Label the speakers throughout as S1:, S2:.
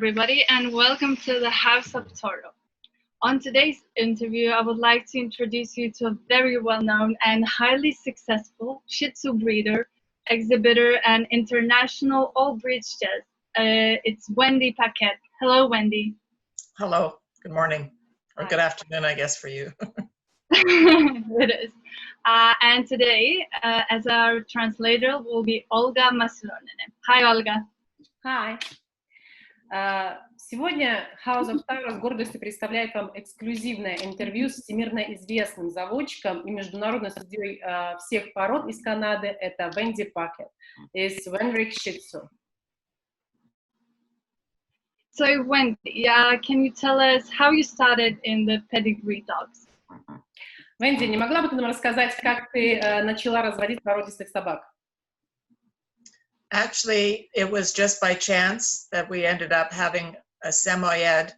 S1: everybody, and welcome to the House of Tauro. On today's interview, I would like to introduce you to a very well-known and highly successful Shih Tzu breeder, exhibitor, and international all-breed chef. It's Wendy Paquette. Hello, Wendy.
S2: Hello. Good morning, or good afternoon, I guess, for you.
S1: It is. And today, as our translator, will be Olga Maslonina. Hi, Olga.
S3: Hi. Сегодня House of Tauro с гордостью представляет вам эксклюзивное интервью с всемирно известным заводчиком и международным судьей всех пород из Канады. Это Wendy Paquette из Wenrick Shih Tzu.
S1: So, Wendy, can you tell us how you started in the pedigree dogs?
S3: Wendy, не могла бы ты нам рассказать, как ты начала разводить породистых собак?
S2: Actually, it was just by chance that we ended up having a Samoyed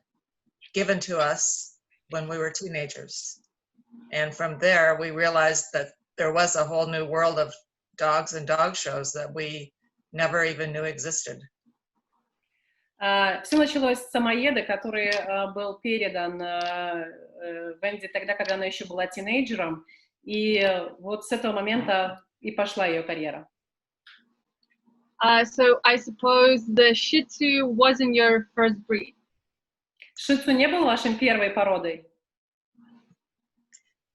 S2: given to us when we were teenagers. And from there, we realized that there was a whole new world of dogs and dog shows that we never even knew existed.
S3: Все началось с самоеда, который был передан Венди тогда, когда она еще была тинейджером, и вот с этого момента и пошла ее карьера.
S1: So I suppose the Shih Tzu wasn't your first breed.
S3: Ши Тцу не был вашей первой породой?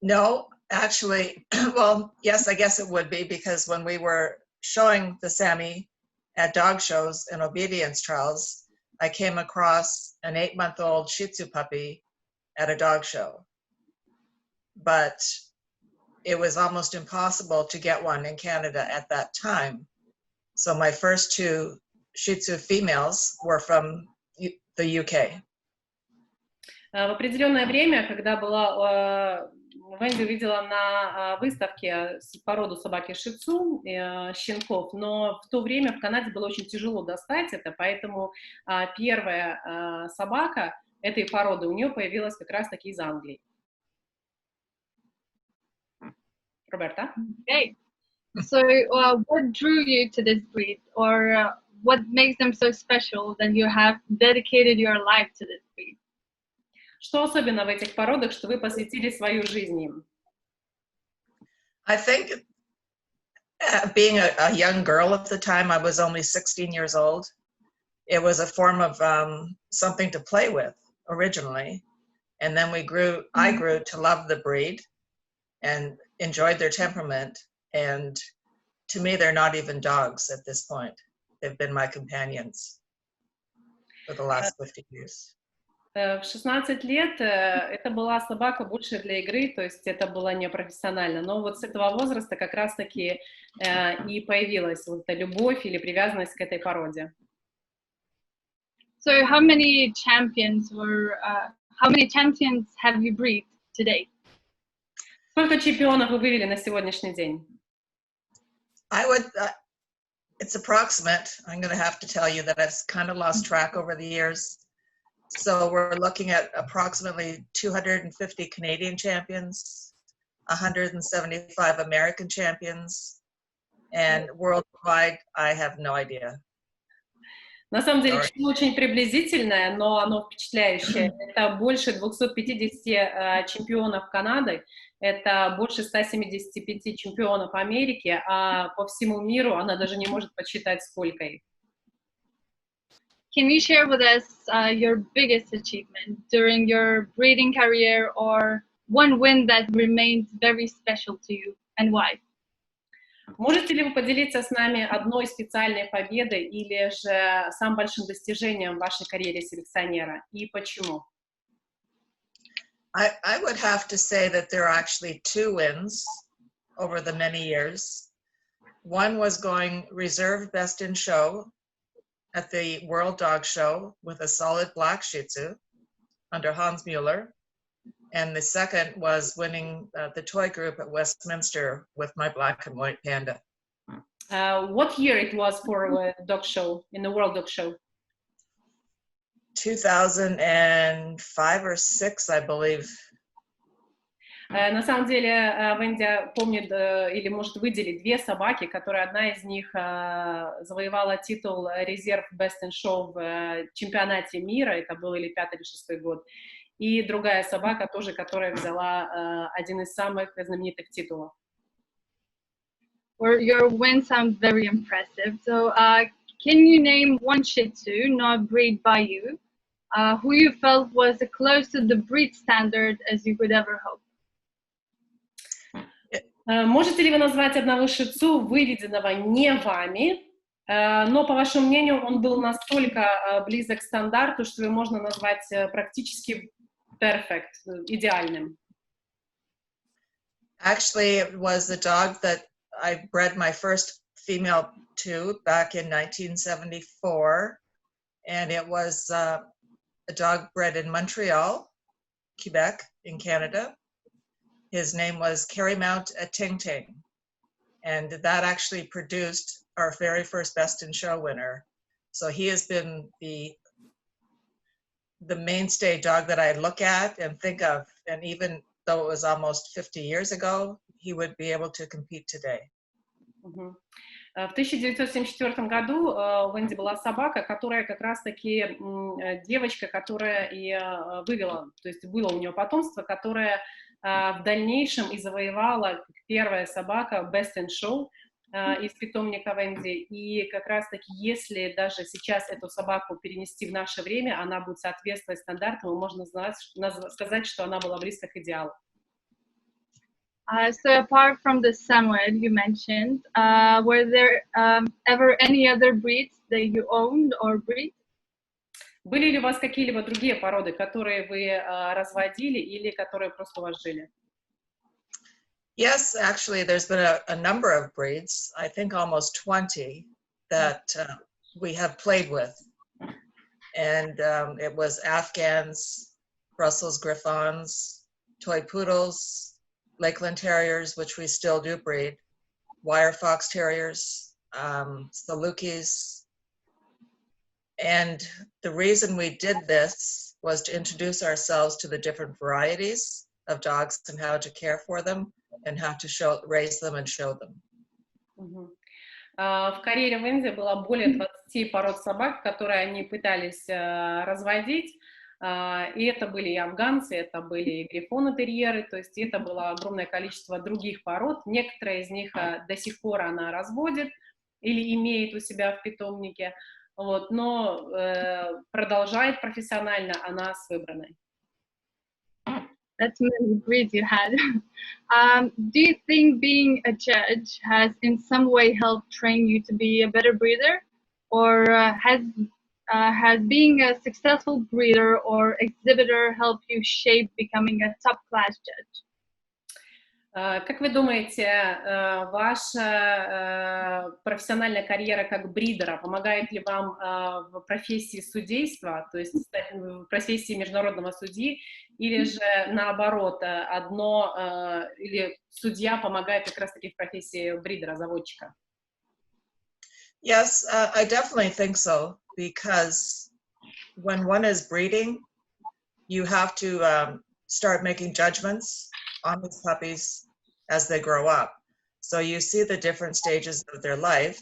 S2: No, actually, well, yes, I guess it would be, because when we were showing the Sami at dog shows and obedience trials, I came across an 8-month-old Shih Tzu puppy at a dog show. But it was almost impossible to get one in Canada at that time. So my first two Shih Tzu females were from the UK.
S3: В определенное время, когда была Венди увидела на выставке породу собаки Ши Тцу, щенков, но в то время в Канаде было очень тяжело достать это, поэтому первая собака этой породы у нее появилась как раз-таки из Англии. Роберта?
S1: Okay. So what drew you to this breed, or what makes them so special that you have dedicated your life to this breed?
S3: Что особенно в этих породах, что вы посвятили свою жизнь им?
S2: I think being a young girl at the time, I was only 16 years old. It was a form of something to play with originally. And then I grew to love the breed and enjoyed their temperament. And to me, they're not even dogs at this point. They've been my companions for the last 50 years.
S3: В 16 лет это была собака больше для игры, то есть это было не профессионально. Но вот с этого возраста как раз-таки и появилась вот эта любовь или привязанность к этой породе.
S1: So how many champions have you bred today?
S3: Сколько чемпионов вы вывели на сегодняшний день?
S2: It's approximate. I'm going to have to tell you that I've kind of lost track over the years. So we're looking at approximately 250 Canadian champions, 175 American champions, and worldwide, I have no idea.
S3: На самом деле, число очень приблизительное, но оно впечатляющее. Это больше 250 чемпионов Канады, это больше 175 чемпионов Америки, а по всему миру она даже не может подсчитать, сколько их.
S1: Can you share with us your biggest achievement during your breeding career, or one win that remains very special to you, and why?
S3: Можете ли вы поделиться с нами одной специальной победой или же самым большим достижением в вашей карьере селекционера, и почему?
S2: I would have to say that there are actually two wins over the many years. One was going reserve best in show at the World Dog Show with a solid black Shih Tzu under Hans Mueller. And the second was winning the toy group at Westminster with my black and white panda.
S3: What year it was for dog show, in the World Dog Show?
S2: 2005 or 6, I believe.
S3: На самом деле, Венди помнит или может выделить две собаки, которые одна из них завоевала титул резерв Best in Show в чемпионате мира, это был или 5-й или 6-й год, и другая собака тоже, которая взяла один из самых знаменитых титулов.
S1: Your win sounds very impressive. So, can you name one Shih Tzu, not breed by you, who you felt was as close to the breed standard as you could ever hope?
S3: Можете ли вы назвать одного шицу, выведенного не вами, но, по вашему мнению, он был настолько близок к стандарту, что его можно назвать практически perfect, идеальным?
S2: Actually, it was the dog that I bred my first female to back in 1974, and it was a dog bred in Montreal, Quebec, in Canada. His name was Carrymount a Ting Ting, and that actually produced our very first Best in Show winner. So he has been the mainstay dog that I look at and think of, and even though it was almost 50 years ago, he would be able to compete today.
S3: В 1974 году у Венди была собака, которая как раз-таки девочка, которая и вывела, то есть было у нее потомство, которое в дальнейшем и завоевала первая собака Best in Show из питомника Венди. И как раз-таки, если даже сейчас эту собаку перенести в наше время, она будет соответствовать стандартам, можно сказать, что она была близко к идеалу.
S1: So apart from the Samoyed you mentioned, were there ever any other breeds that you owned or breed?
S3: Были ли у вас какие-либо другие породы, которые вы разводили или которые просто у вас жили?
S2: Yes, actually, there's been a number of breeds, I think almost 20, that we have played with. And it was Afghans, Brussels Griffons, toy poodles, Lakeland Terriers, which we still do breed, wire fox terriers, Salukis. And the reason we did this was to introduce ourselves to the different varieties of dogs and how to care for them and how to raise them and show them.
S3: В карьере Венди было более 20 пород собак, которые они пытались разводить. И это были и афганцы, это были и грифоны-терьеры, то есть это было огромное количество других пород. Некоторые из них до сих пор она разводит или имеет у себя в питомнике, вот, но продолжает профессионально она с выбранной.
S1: That's many breeds you had. Do you think being a judge has in some way helped train you to be a better breeder, or has being a successful breeder or exhibitor helped you shape becoming a top-class judge?
S3: Как вы думаете, ваша профессиональная карьера как бридера помогает ли вам в профессии судейства, то есть в профессии международного судьи, или же наоборот, или судья помогает как раз-таки в профессии бридера, заводчика?
S2: Yes, I definitely think so, because when one is breeding, you have to start making judgments on these puppies as they grow up. So you see the different stages of their life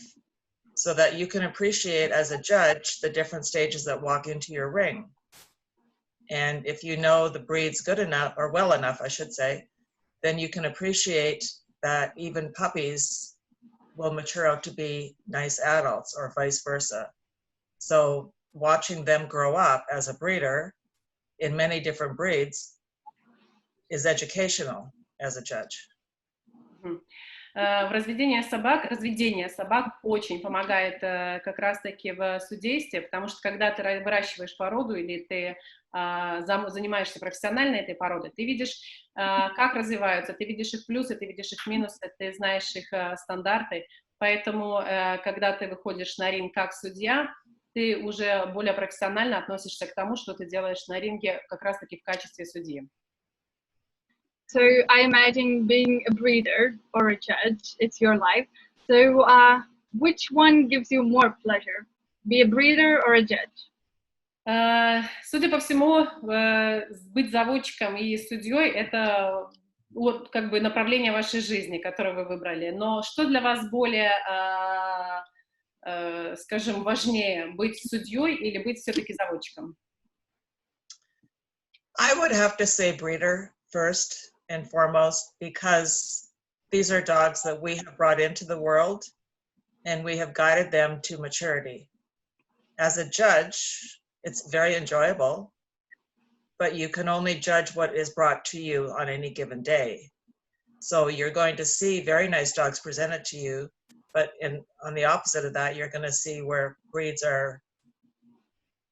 S2: so that you can appreciate as a judge the different stages that walk into your ring. And if you know the breed's good enough, or well enough, I should say, then you can appreciate that even puppies will mature out to be nice adults or vice versa. So watching them grow up as a breeder in many different breeds is educational as a judge.
S3: Разведение собак очень помогает как раз-таки в судействе, потому что когда ты выращиваешь породу или ты занимаешься профессионально этой породой, ты видишь, как развиваются, ты видишь их плюсы, ты видишь их минусы, ты знаешь их стандарты, поэтому когда ты выходишь на ринг как судья, ты уже более профессионально относишься к тому, что ты делаешь на ринге как раз-таки в качестве судьи.
S1: So I imagine being a breeder or a judge, it's your life. So which one gives you more pleasure, be a breeder or a judge?
S3: Судя по всему, быть заводчиком и судьей — это вот как бы направление вашей жизни, которое вы выбрали. Но что для вас более, скажем, важнее, быть судьей или быть все-таки заводчиком?
S2: I would have to say breeder first and foremost, because these are dogs that we have brought into the world and we have guided them to maturity. As a judge, it's very enjoyable, but you can only judge what is brought to you on any given day. So you're going to see very nice dogs presented to you, but on the opposite of that, you're going to see where breeds are,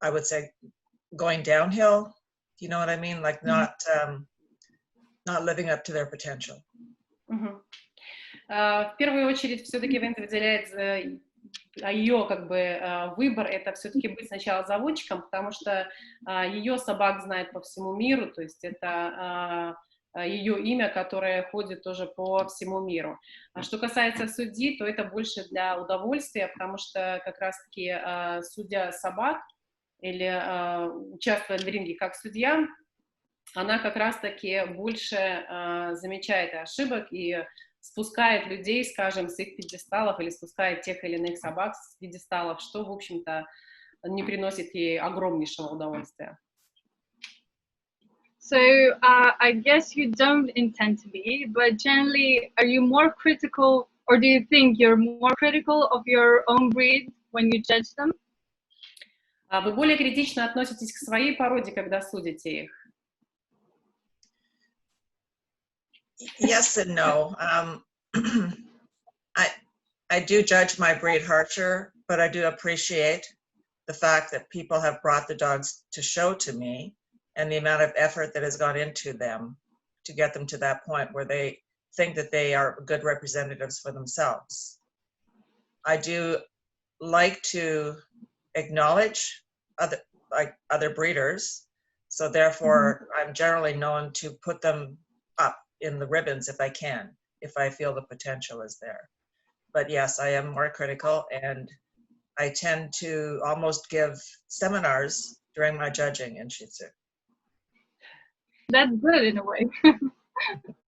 S2: I would say, going downhill. You know what I mean? Like not living up to their potential.
S3: В первую очередь, все-таки Венди выделяет ее как бы выбор, это все-таки быть сначала заводчиком, потому что ее собак знают по всему миру, то есть это ее имя, которое ходит тоже по всему миру. А что касается судьи, то это больше для удовольствия, потому что как раз-таки судья собак или участвуя в ринге как судья, она как раз-таки больше замечает ошибок и спускает людей, скажем, с их пьедесталов или спускает тех или иных собак с пьедесталов, что, в общем-то, не приносит ей огромнейшего удовольствия.
S1: So I guess you don't intend to be, but generally, are you more critical, or do you think you're more critical of your own breed when you judge them?
S3: Вы более критично относитесь к своей породе, когда судите их?
S2: Yes and no. I do judge my breed harsher, but I do appreciate the fact that people have brought the dogs to show to me and the amount of effort that has gone into them to get them to that point where they think that they are good representatives for themselves. I do like to acknowledge other breeders, so therefore I'm generally known to put them up in the ribbons if I can, if I feel the potential is there. But yes, I am more critical, and I tend to almost give seminars during my judging in Shih Tzu.
S1: That's good in a way.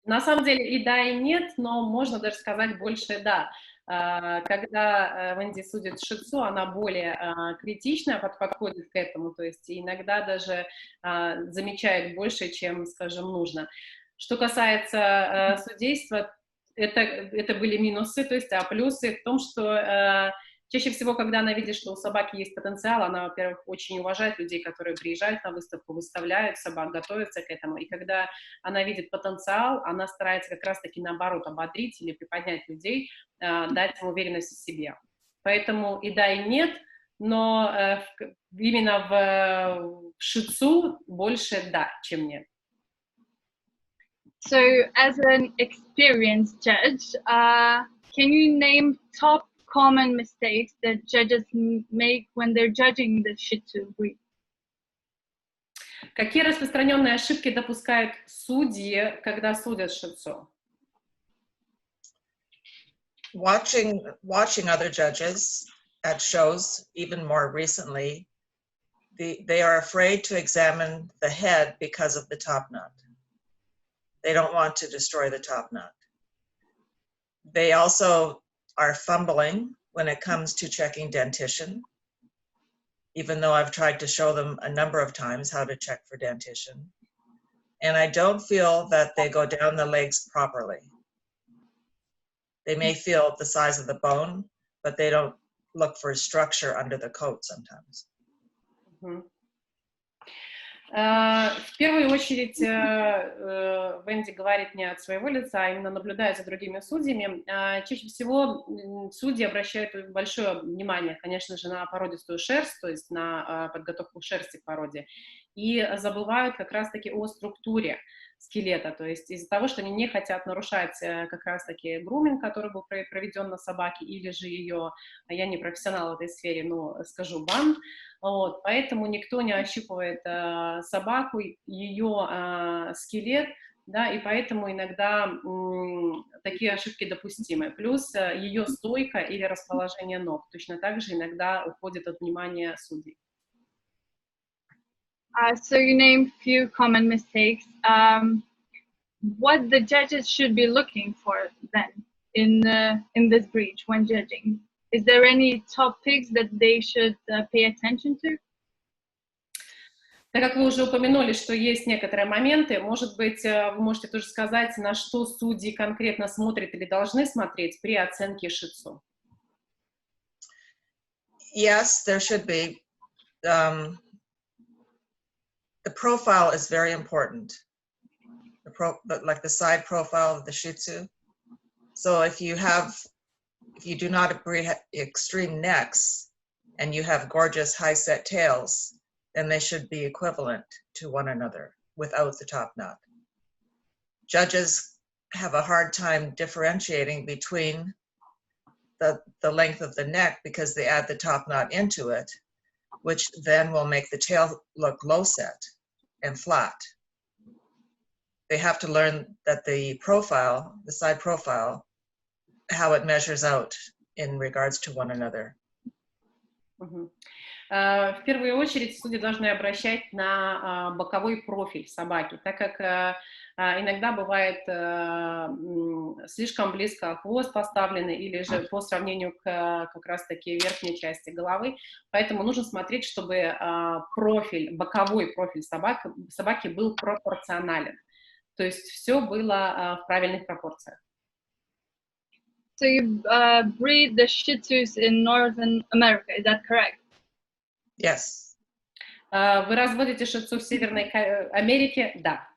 S3: На самом деле и да, и нет, но можно даже сказать больше да. Когда Венди судит Шih Tzu, она более критично подходит к этому, то есть иногда даже замечает больше, чем, скажем, нужно. Что касается судейства, это были минусы, то есть, а плюсы в том, что чаще всего, когда она видит, что у собаки есть потенциал, она, во-первых, очень уважает людей, которые приезжают на выставку, выставляют собак, готовятся к этому, и когда она видит потенциал, она старается как раз-таки наоборот ободрить или приподнять людей, дать им уверенность в себе. Поэтому и да, и нет, но именно в Шih Tzu больше да, чем нет.
S1: So, as an experienced judge, can you name top common mistakes that judges make when they're judging the Shih Tzu breed?
S3: Какие распространенные ошибки допускают судьи, когда судят Шih Tzu?
S2: Watching other judges at shows, even more recently, they are afraid to examine the head because of the top knot. They don't want to destroy the top knot. They also are fumbling when it comes to checking dentition, even though I've tried to show them a number of times how to check for dentition. And I don't feel that they go down the legs properly. They may feel the size of the bone, but they don't look for structure under the coat sometimes.
S3: В первую очередь Венди говорит не от своего лица, а именно наблюдая за другими судьями. Чаще всего судьи обращают большое внимание, конечно же, на породистую шерсть, то есть на подготовку шерсти к породе, и забывают как раз-таки о структуре скелета, то есть из-за того, что они не хотят нарушать как раз-таки груминг, который был проведен на собаке, или же ее, я не профессионал в этой сфере, но скажу, бан, вот, поэтому никто не ощупывает собаку, ее скелет, да, и поэтому иногда такие ошибки допустимы. Плюс ее стойка или расположение ног точно так же иногда уходит от внимания судей.
S1: So you named few common mistakes. what the judges should be looking for then in this breed when judging. Is there any topics that they should pay attention to?
S3: Так как вы уже упомянули, что есть некоторые моменты, может быть, вы можете тоже сказать, на что судьи конкретно смотрят или должны смотреть при оценке Shih Tzu?
S2: Yes, there should be. The profile is very important. Like the side profile of the Shih Tzu. So if you do not breed extreme necks and you have gorgeous high set tails, then they should be equivalent to one another without the top knot. Judges have a hard time differentiating between the length of the neck because they add the top knot into it, which then will make the tail look low set and flat. They have to learn that the profile, the side profile, how it measures out in regards to one another.
S3: В первую очередь судьи должны обращать на боковой профиль собаки, так как иногда бывает слишком близко хвост поставленный или же по сравнению к как раз-таки верхней части головы, поэтому нужно смотреть, чтобы боковой профиль собаки был пропорционален, то есть все было в правильных пропорциях.
S1: So you breed the Shih Tzus in Northern America, is that correct?
S2: Yes.
S3: Вы разводите шицу в Северной Америке? Да.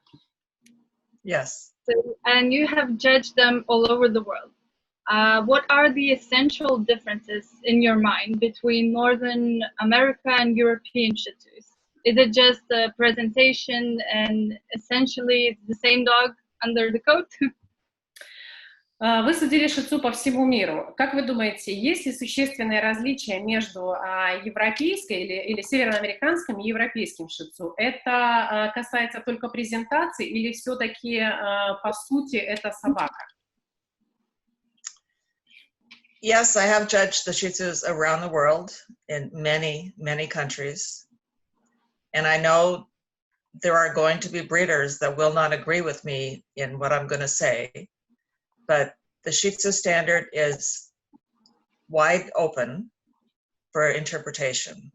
S2: Yes.
S1: So, and you have judged them all over the world. What are the essential differences in your mind between Northern America and European Shih Tzus? Is it just the presentation and essentially it's the same dog under the coat?
S3: Вы судили Shih Tzu по всему миру. Как вы думаете, есть ли существенное различие между европейской или североамериканским и европейским Shih Tzu? Это касается только презентации или все-таки по сути это собака?
S2: Yes, I have judged the Shih Tzus around the world in many, many countries. And I know there are going to be breeders that will not agree with me in what I'm going to say. But the Shih Tzu standard is wide open for interpretation.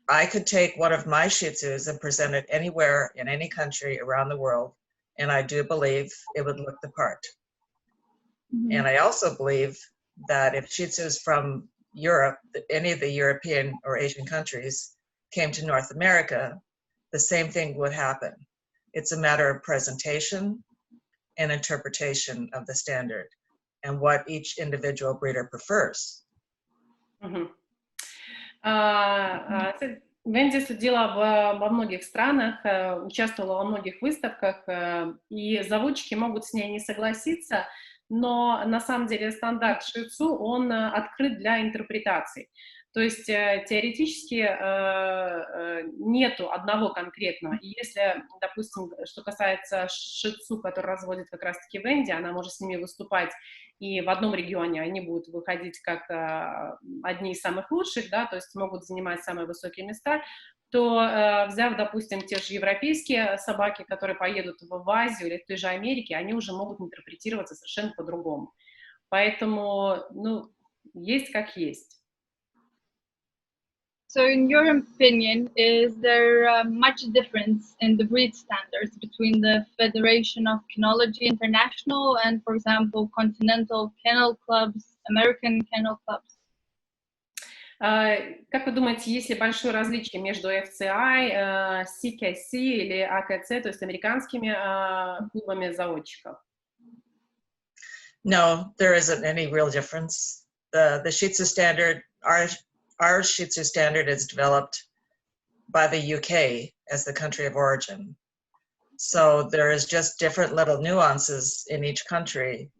S2: I could take one of my Shih Tzus and present it anywhere in any country around the world, and I do believe it would look the part. Mm-hmm. And I also believe that if Shih Tzus from Europe, any of the European or Asian countries, came to North America, the same thing would happen. It's a matter of presentation and interpretation of the standard and what each individual breeder prefers.
S3: Венди судила во многих странах, участвовала во многих выставках, и заводчики могут с ней не согласиться, но на самом деле стандарт Shih Tzu, он открыт для интерпретаций. То есть теоретически нету одного конкретного. И если, допустим, что касается Shih Tzu, который разводит как раз-таки Wendy, она может с ними выступать, и в одном регионе они будут выходить как одни из самых лучших, да, то есть могут занимать самые высокие места, то взяв, допустим, те же европейские собаки, которые поедут в Азию или в той же Америке, они уже могут интерпретироваться совершенно по-другому. Поэтому, есть как есть.
S1: So in your opinion, is there much difference in the breed standards between the Federation of Kynology International and, for example, Continental Kennel Clubs, American Kennel Clubs?
S3: Как вы думаете, есть ли большое различие между FCI, CKC или AKC, то есть американскими клубами заводчиков?
S2: No, there isn't any real difference. The Shih Tzu standard, our Shih Tzu standard is developed by the UK as the country of origin. So there is just different little nuances in each country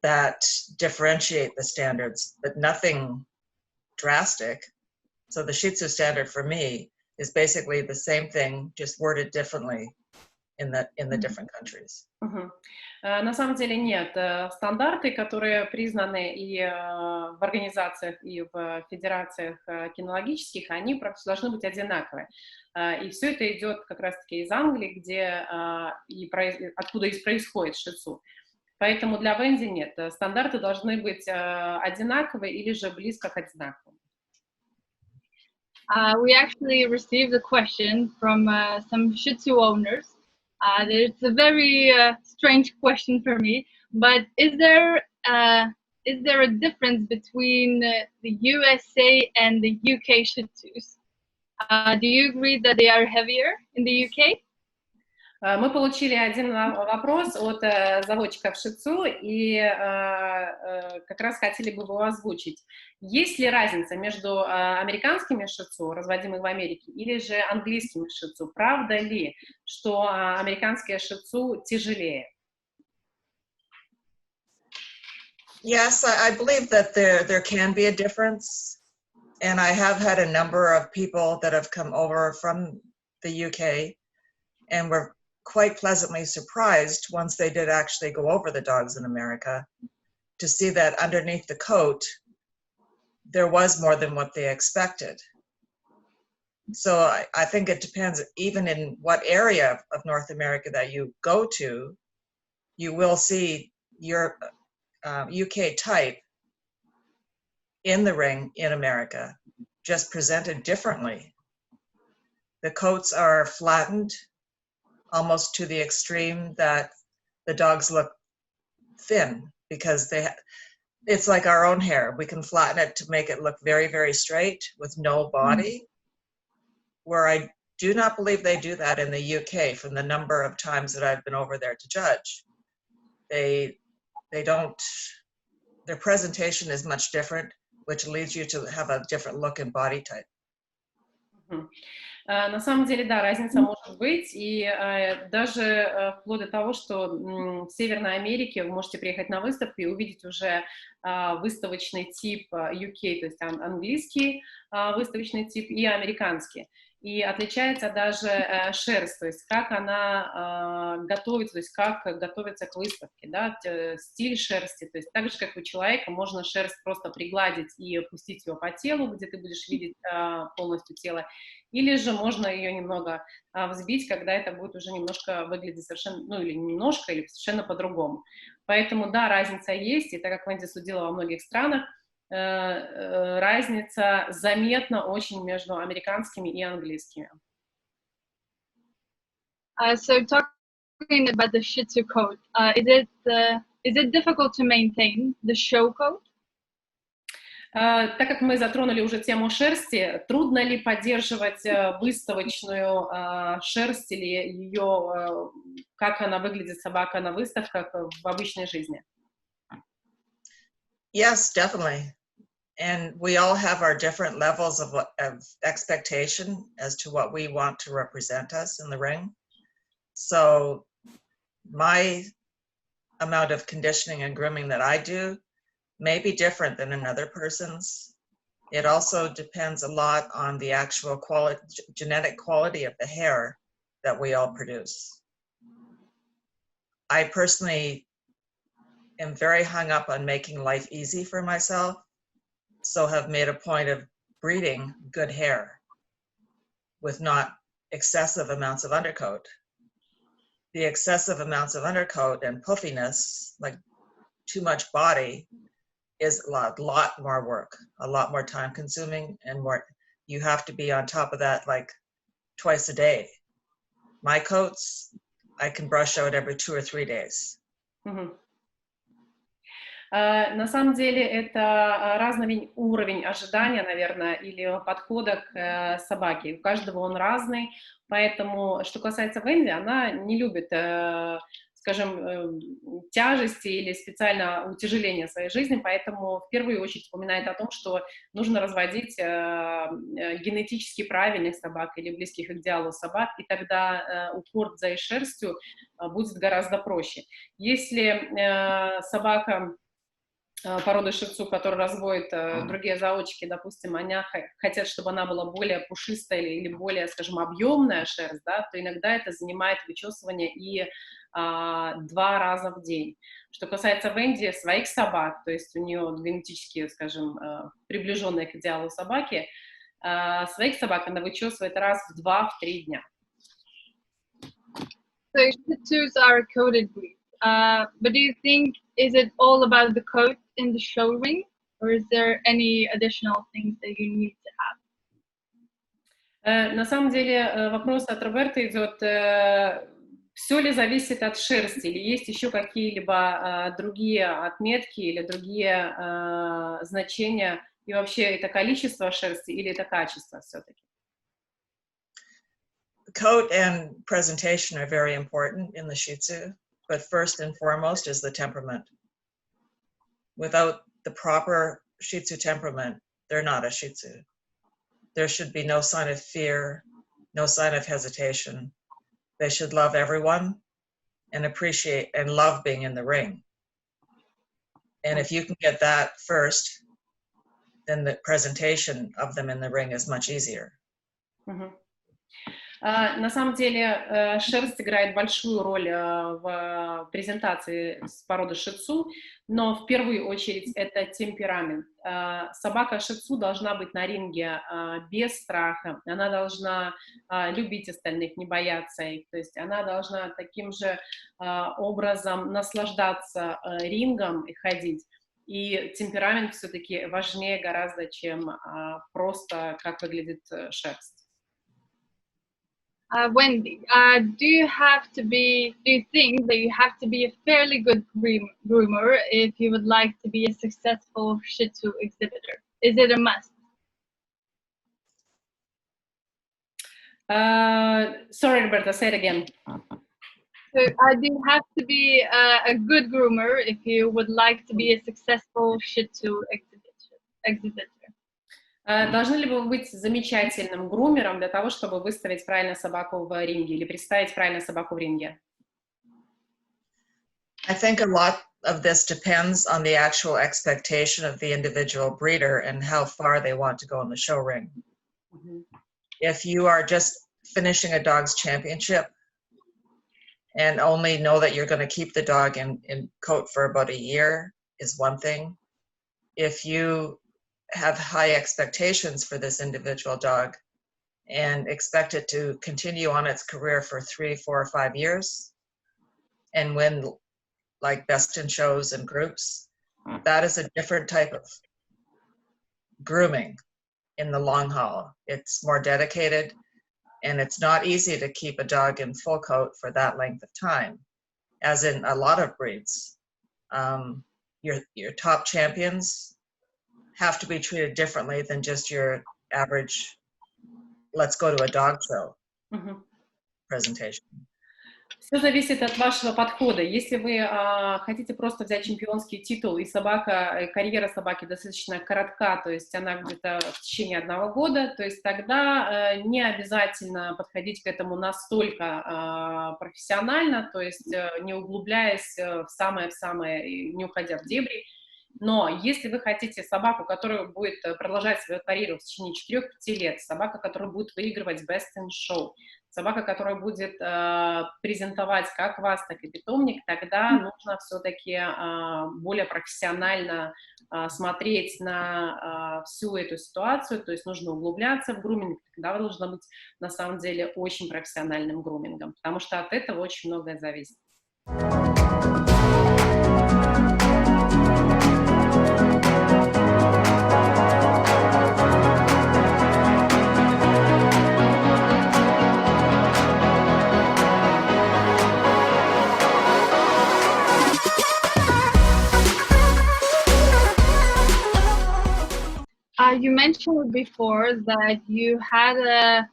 S2: that differentiate the standards, but nothing drastic. So the Shih Tzu standard for me is basically the same thing, just worded differently in the different countries.
S3: На самом деле нет. Стандарты, которые признаны и в организациях, и в федерациях кинологических, они должны быть одинаковые. И все это идет как раз-таки из Англии, откуда и происходит шицу. Поэтому для Венди нет. Стандарты должны быть одинаковые или же близко к одинаковым.
S1: We actually received a question from some Shih Tzu owners. It's a very strange question for me, but is there a difference between the USA and the UK Shih Tzus? Do you agree that they are heavier in the UK?
S3: Мы получили один вопрос от заводчиков Shih Tzu и как раз хотели бы его озвучить. Есть ли разница между американскими Shih Tzu, разводимыми в Америке, или же английскими Shih Tzu? Правда ли, что американские Shih Tzu тяжелее?
S2: Yes, I believe that there can be a difference. And I have had a number of people that have come over from the UK and were quite pleasantly surprised once they did actually go over the dogs in America to see that underneath the coat, there was more than what they expected. So I think it depends even in what area of North America that you go to, you will see your UK type in the ring in America, just presented differently. The coats are flattened almost to the extreme that the dogs look thin because it's like our own hair. We can flatten it to make it look very, very straight with no body, where I do not believe they do that in the UK from the number of times that I've been over there to judge. They don't, their presentation is much different, which leads you to have a different look and body type.
S3: На самом деле, да, разница может быть, и даже вплоть до того, что в Северной Америке вы можете приехать на выставку и увидеть уже выставочный тип UK, то есть английский выставочный тип и американский. И отличается даже шерсть, то есть как она готовится, то есть как готовится к выставке, да, стиль шерсти, то есть так же, как у человека, можно шерсть просто пригладить и пустить ее по телу, где ты будешь видеть полностью тело, или же можно ее немного взбить, когда это будет уже немножко выглядеть совершенно, ну или немножко, или совершенно по-другому. Поэтому, да, разница есть, и так как Венди судила во многих странах, разница заметна очень между американскими и английскими.
S1: So talking about the Shih Tzu coat, is it difficult to maintain the show coat?
S3: Так как мы затронули уже тему шерсти, трудно ли поддерживать выставочную шерсть или ее, как она выглядит, собака на выставках в обычной жизни?
S2: Yes, definitely. And we all have our different levels of expectation as to what we want to represent us in the ring. So my amount of conditioning and grooming that I do may be different than another person's. It also depends a lot on the actual genetic quality of the hair that we all produce. I personally am very hung up on making life easy for myself, so have made a point of breeding good hair with not excessive amounts of undercoat. The excessive amounts of undercoat and puffiness, like too much body, is a lot more work, a lot more time consuming, and more, you have to be on top of that like twice a day. My coats, I can brush out every 2 or 3 days.
S3: Mm-hmm. На самом деле это разный уровень ожидания, наверное, или подхода к собаке. У каждого он разный, поэтому, что касается Венди, она не любит, скажем, тяжести или специально утяжеления своей жизни, поэтому в первую очередь вспоминает о том, что нужно разводить генетически правильных собак или близких к идеалу собак, и тогда уход за шерстью будет гораздо проще. Если собака породы Shih Tzu, которую разводят другие заводчики, допустим, они хотят, чтобы она была более пушистая или более, скажем, объемная шерсть, да, то иногда это занимает вычесывание и 2 раза в день. Что касается Венди, своих собак, то есть у нее генетически, скажем, приближенные к идеалу собаки, своих собак она вычесывает раз в 2-3 дня.
S1: So Shih Tzus are a coated breed. But do you think, is it all about the coat in the show ring? Or is there any additional things that you need to have?
S3: На самом деле вопрос от Роберта идет, все ли зависит от шерсти, или есть еще какие-либо другие отметки или другие значения, и вообще это количество шерсти или это качество все-таки?
S2: Coat and presentation are very important in the Shih Tzu, but first and foremost is the temperament. Without the proper Shih Tzu temperament, they're not a Shih Tzu. There should be no sign of fear, no sign of hesitation. They should love everyone and appreciate and love being in the ring. And if you can get that first, then the presentation of them in the ring is much easier.
S3: Mm-hmm. На самом деле шерсть играет большую роль в презентации с породы Ши Тцу, но в первую очередь это темперамент. Собака Ши Тцу должна быть на ринге без страха, она должна любить остальных, не бояться их, то есть она должна таким же образом наслаждаться рингом и ходить. И темперамент все-таки важнее гораздо, чем просто как выглядит шерсть.
S1: Wendy, do you think that you have to be a fairly good groomer if you would like to be a successful Shih Tzu exhibitor? Is it a must?
S3: Sorry, Roberta, say it again.
S1: So, do you have to be a good groomer if you would like to be a successful Shih Tzu exhibitor?
S3: Должны ли вы быть замечательным грумером для того, чтобы выставить правильно собаку в ринге или представить правильно собаку в ринге?
S2: I think a lot of this depends on the actual expectation of the individual breeder and how far they want to go in the show ring.
S3: Mm-hmm.
S2: If you are just finishing a dog's championship and only know that you're going to keep the dog in coat for about a year is one thing. If you have high expectations for this individual dog and expect it to continue on its career for 3, 4, or 5 years and win like best in shows and groups, that is a different type of grooming in the long haul. It's more dedicated and it's not easy to keep a dog in full coat for that length of time, as in a lot of breeds. Your top champions have to be treated differently than just your average, let's go to a dog show presentation.
S3: Все зависит от вашего подхода. Если вы хотите просто взять чемпионский титул, и карьера собаки достаточно коротка, то есть она где-то в течение 1 года, то есть тогда не обязательно подходить к этому настолько профессионально, то есть не углубляясь в самое, не уходя в дебри. Но если вы хотите собаку, которая будет продолжать свою карьеру в течение 4-5 лет, собака, которая будет выигрывать Best in Show, собака, которая будет презентовать как вас, так и питомник, тогда нужно все-таки более профессионально смотреть на всю эту ситуацию, то есть нужно углубляться в груминг, тогда должно быть на самом деле очень профессиональным грумингом, потому что от этого очень многое зависит.
S1: You mentioned before that you had a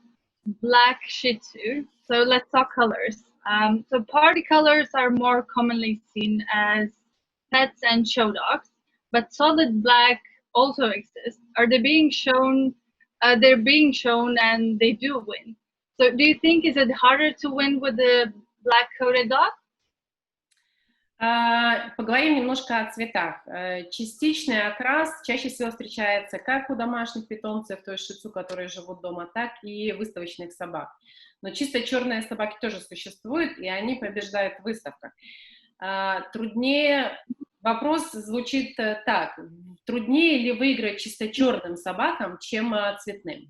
S1: black Shih Tzu, so let's talk colors. So party colors are more commonly seen as pets and show dogs, but solid black also exists. Are they being shown? They're being shown and they do win. So do you think, is it harder to win with a black coated dog?
S3: Поговорим немножко о цветах. Частичный окрас чаще всего встречается как у домашних питомцев, то есть шицу, которые живут дома, так и выставочных собак. Но чисто черные собаки тоже существуют, и они побеждают в выставках. Труднее, вопрос звучит так, труднее ли выиграть чисто черным собакам, чем цветным?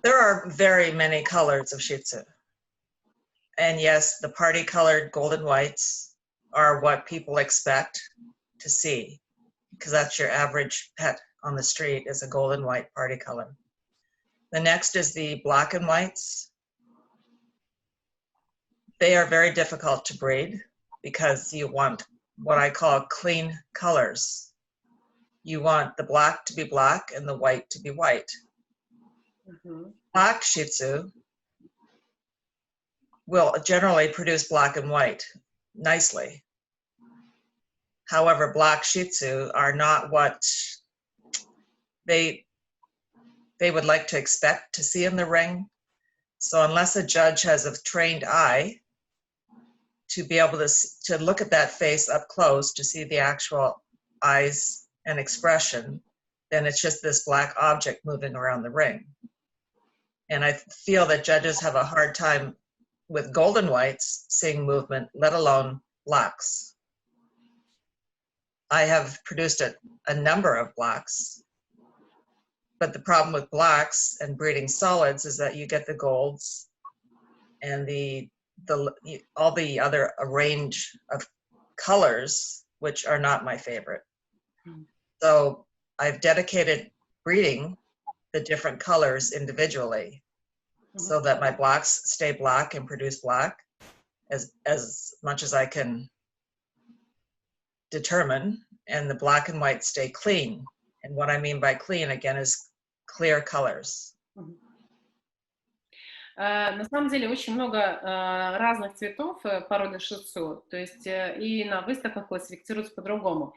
S2: There are very many colors of Shih Tzu. And yes, the party-colored golden whites are what people expect to see, because that's your average pet on the street is a golden white party color. The next is the black and whites. They are very difficult to breed because you want what I call clean colors. You want the black to be black and the white to be white. Mm-hmm. Black Shih Tzu will generally produce black and white nicely. However, black Shih Tzu are not what they would like to expect to see in the ring. So unless a judge has a trained eye to be able to look at that face up close to see the actual eyes and expression, then it's just this black object moving around the ring. And I feel that judges have a hard time with golden whites seeing movement, let alone blacks. I have produced a number of blacks, but the problem with blacks and breeding solids is that you get the golds and all the other range of colors, which are not my favorite. So I've dedicated breeding the different colors individually so that my blacks stay black and produce black as much as I can determine, and the black and white stay clean. And what I mean by clean, again, is clear colors.
S3: На самом деле очень много разных цветов породы Ши Тцу, то есть и на выставках классифицируются по-другому.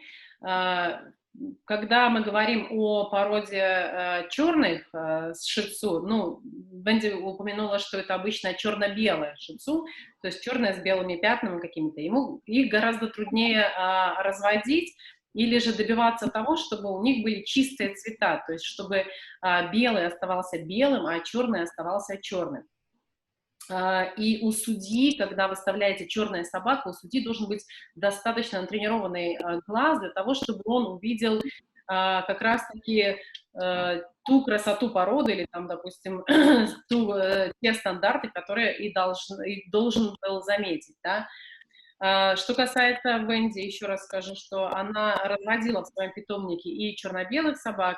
S3: Когда мы говорим о породе черных Ши Тцу, ну, Венди упомянула, что это обычно черно-белая Ши Тцу, то есть черная с белыми пятнами какими-то. Их гораздо труднее разводить или же добиваться того, чтобы у них были чистые цвета, то есть чтобы белый оставался белым, а черный оставался черным. И у судьи, когда выставляете черная собака, у судьи должен быть достаточно натренированный глаз для того, чтобы он увидел как раз-таки ту красоту породы или, там, допустим, те стандарты, которые и должен был заметить. Да? Что касается Венди, еще раз скажу, что она разводила в своем питомнике и черно-белых собак,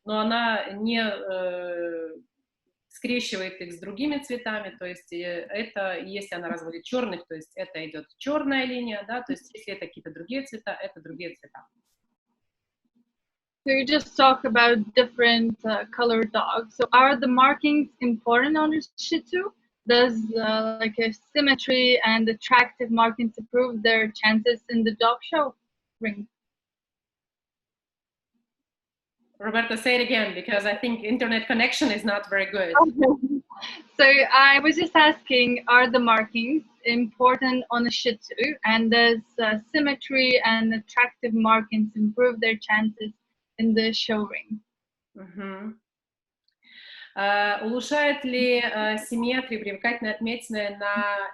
S3: но она не скрещивает их с другими цветами, то есть это, если она разводит черных, то есть это идет черная линия, да, то есть если это какие-то другие цвета, это другие цвета.
S1: So you just talk about different colored dogs. So are the markings important on a Shih Tzu? Does like a symmetry and attractive markings improve their chances in the dog show ring?
S3: Roberta, say it again, because I think internet connection is not very good.
S1: Okay. So I was just asking, are the markings important on a Shih Tzu? And does symmetry and attractive markings improve their chances in the show ring?
S3: Uh-huh. Улучшает ли симметрия, привлекательные отметины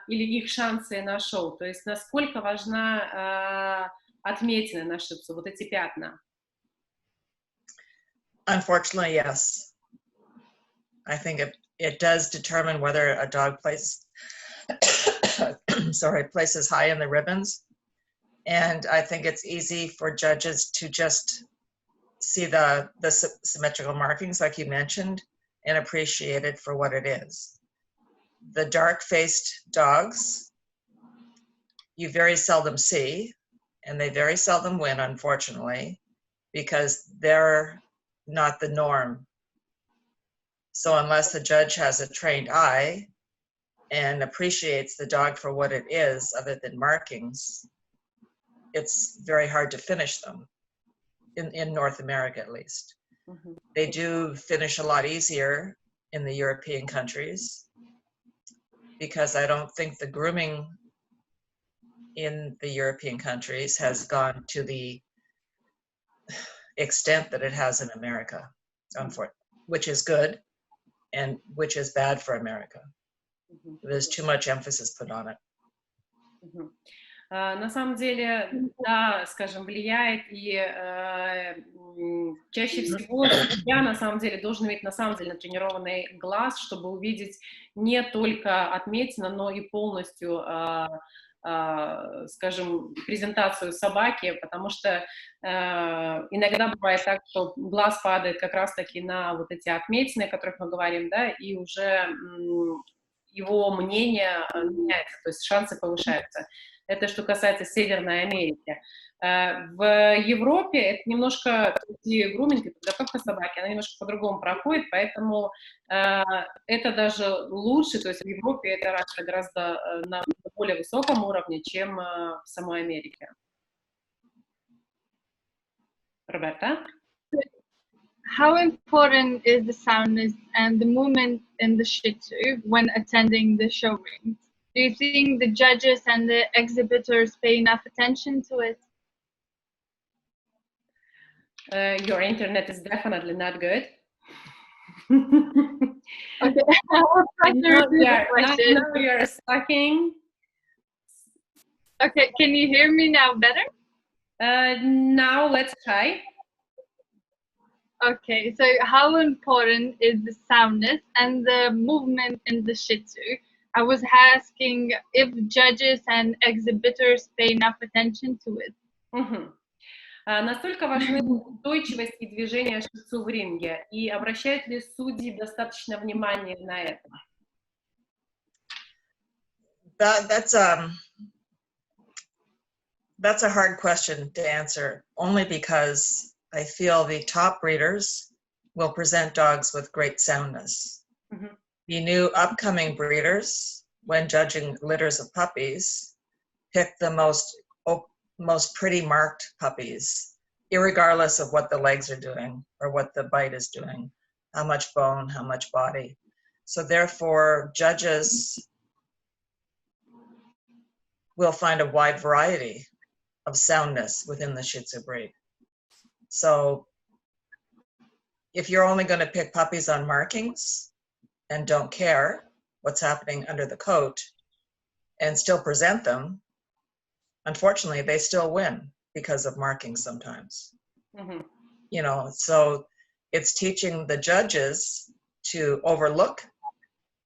S3: или их шансы на шоу? То есть насколько важна отметина на Ши Тцу, вот эти пятна?
S2: Unfortunately, yes. I think it does determine whether a dog places high in the ribbons. And I think it's easy for judges to just see the symmetrical markings, like you mentioned, and appreciate it for what it is. The dark-faced dogs, you very seldom see, and they very seldom win, unfortunately, because they're not the norm. So unless the judge has a trained eye and appreciates the dog for what it is, other than markings, it's very hard to finish them, in North America at least. Mm-hmm. They do finish a lot easier in the European countries. because I don't think the grooming in the European countries has gone to the extent that it has in America, which is good and which is bad for America. There's too much emphasis put on it.
S3: На самом деле, да, скажем, влияет, и чаще всего я, на самом деле, должен иметь, на самом деле, натренированный глаз, чтобы увидеть не только отметины, но и полностью, скажем, презентацию собаки, потому что иногда бывает так, что глаз падает как раз-таки на вот эти отметины, о которых мы говорим, да, и уже его мнение меняется, то есть шансы повышаются. Это что касается Северной Америки. В Европе это немножко, груминг и подготовка собаки, она немножко по-другому проходит, поэтому это даже лучше, то есть в Европе это гораздо на более высоком уровне, чем в самой Америке. Роберта?
S1: How important is the soundness and the movement in the Shih Tzu when attending the showrooms? Do you think the judges and the exhibitors pay enough attention to it?
S3: Your internet is definitely not good.
S1: Okay, I'll try to repeat the question.
S3: Now you're sucking.
S1: Okay, can you hear me now better?
S3: Now let's try.
S1: Okay, so how important is the soundness and the movement in the Shih Tzu? I was asking if judges and exhibitors pay enough attention to it.
S3: Настолько важны устойчивость и движение Шih Tzu в ринге, и обращают ли судьи достаточно внимания на это?
S2: That's a hard question to answer, only because I feel the top breeders will present dogs with great soundness. The new upcoming breeders, when judging litters of puppies, pick the most pretty marked puppies, irregardless of what the legs are doing or what the bite is doing, how much bone, how much body. So therefore, judges will find a wide variety of soundness within the Shih Tzu breed. So if you're only going to pick puppies on markings and don't care what's happening under the coat and still present them, unfortunately, they still win because of markings sometimes. You know, so it's teaching the judges to overlook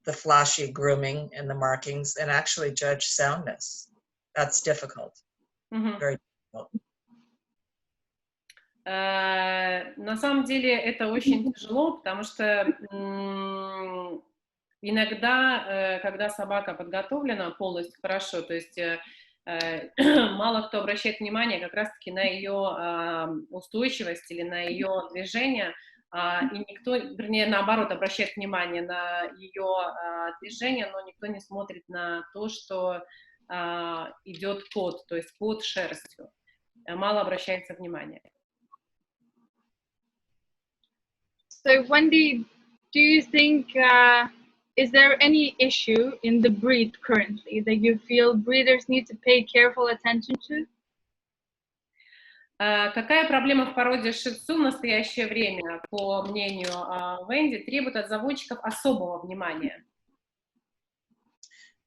S2: the flashy grooming and the markings and actually judge soundness. That's difficult. Very difficult.
S3: На самом деле это очень тяжело, потому что иногда, когда собака подготовлена полностью хорошо, то есть мало кто обращает внимание как раз-таки на ее устойчивость или на ее движение, и никто, вернее, наоборот, обращает внимание на ее движение, но никто не смотрит на то, что идет пот, то есть под шерстью. Мало обращается внимания.
S1: So Wendy, do you think, is there any issue in the breed currently that you feel breeders need to pay careful attention to?
S3: Какая проблема в породе Шih Tzu в настоящее время, по мнению Венди, требует от заводчиков особого внимания?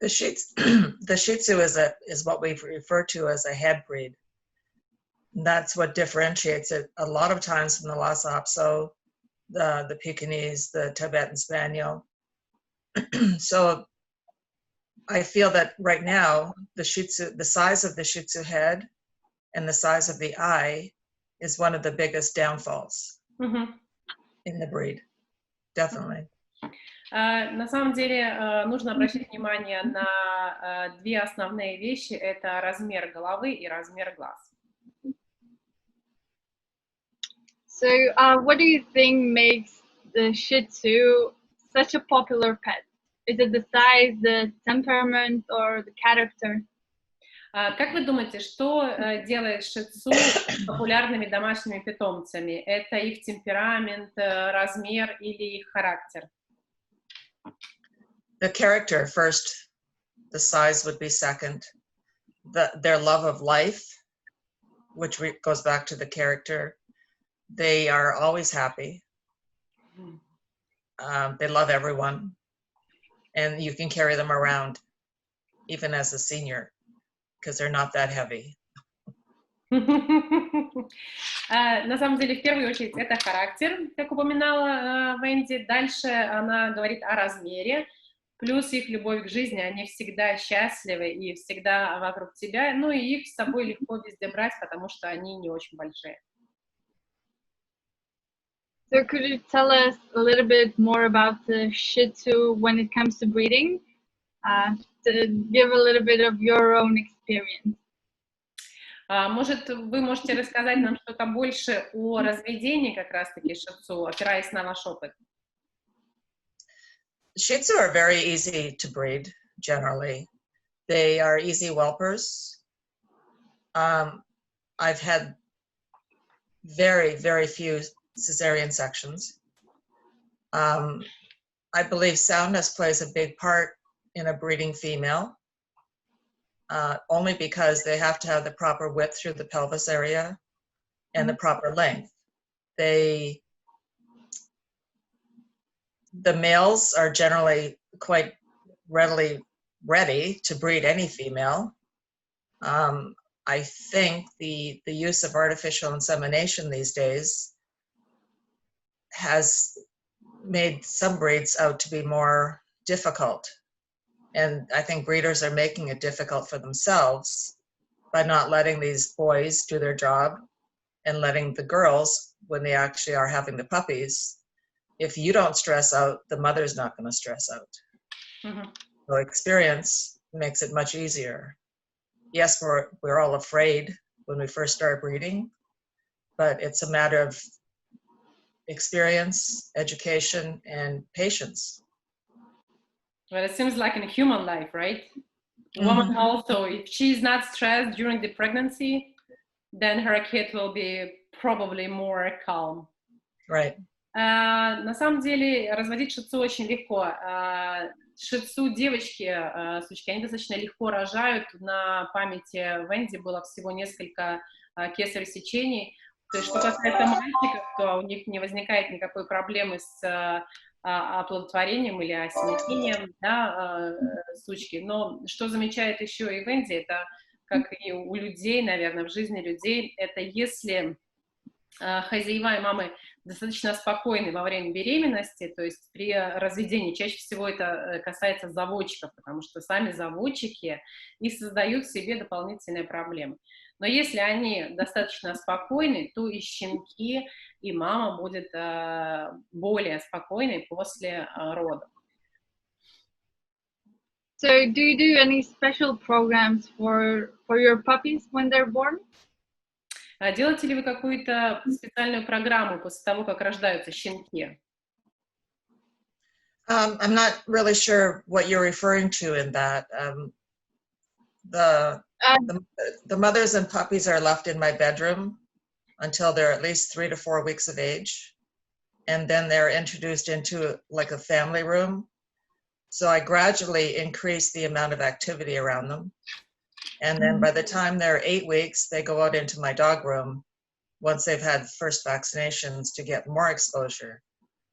S2: The Shih Tzu is what we refer to as a head breed. That's what differentiates it a lot of times from the Lhasa Apso, the Pekingese, the Tibetan Spaniel. So I feel that right now, the size of the Shih Tzu head and the size of the eye is one of the biggest downfalls in the breed. Definitely.
S3: На самом деле нужно обращать внимание на две основные вещи. Это размер головы и размер глаз.
S1: So what do you think makes the Shih Tzu such a popular pet? Is it the size, the temperament, or the character?
S3: Как вы думаете, что делает Шih Tzu популярными домашними питомцами? Это их темперамент, размер или их характер?
S2: The character first the size would be second. Their love of life, which goes back to the character. They are always happy. They love everyone. And you can carry them around, even as a senior, because they're not that heavy.
S3: На самом деле, в первую очередь, это характер, как упоминала Венди. Дальше она говорит о размере, плюс их любовь к жизни. Они всегда счастливы и всегда вокруг тебя. Ну и их с собой легко везде брать, потому что они не очень большие.
S1: So could you tell us a little bit more about the Shih Tzu when it comes to breeding? To give a little bit of your own experience.
S3: Может, вы можете рассказать нам что-то больше о разведении как раз-таки Шih Tzu, опираясь на ваш опыт?
S2: Shih Tzu are very easy to breed, generally. They are easy whelpers. I've had very, very few cesarean sections. I believe soundness plays a big part in a breeding female. Only because they have to have the proper width through the pelvis area and the proper length. The males are generally quite readily ready to breed any female. I think the use of artificial insemination these days has made some breeds out to be more difficult. And I think breeders are making it difficult for themselves by not letting these boys do their job and letting the girls, when they actually are having the puppies, if you don't stress out, the mother's not going to stress out.
S3: Mm-hmm.
S2: So experience makes it much easier. Yes, we're all afraid when we first start breeding, but it's a matter of experience, education, and patience.
S3: Well, it seems like in human life, right? A woman also, if she's not stressed during the pregnancy, then her kid will be probably more calm.
S2: Right.
S3: На самом деле разводить шицу очень легко. Шицу девочки, сучки, они достаточно легко рожают. На памяти Венди было всего несколько кесаревых сечений. То есть, что касается мальчиков, то у них не возникает никакой проблемы с оплодотворением или осеменением, да, сучки. Но что замечает еще и Венди, это, как и у людей, наверное, в жизни людей, это если хозяева и мамы достаточно спокойны во время беременности, то есть при разведении, чаще всего это касается заводчиков, потому что сами заводчики и создают себе дополнительные проблемы. Но если они достаточно спокойны, то и щенки, и мама будет более спокойной после родов.
S1: So do you do any special programs for your puppies when they're born?
S3: Делаете ли вы какую-то специальную программу после того, как рождаются щенки?
S2: I'm not really sure what you're referring to in that. The mothers and puppies are left in my bedroom until they're at least 3 to 4 weeks of age. And then they're introduced into like a family room. So I gradually increase the amount of activity around them. And then by the time they're 8 weeks, they go out into my dog room once they've had first vaccinations to get more exposure.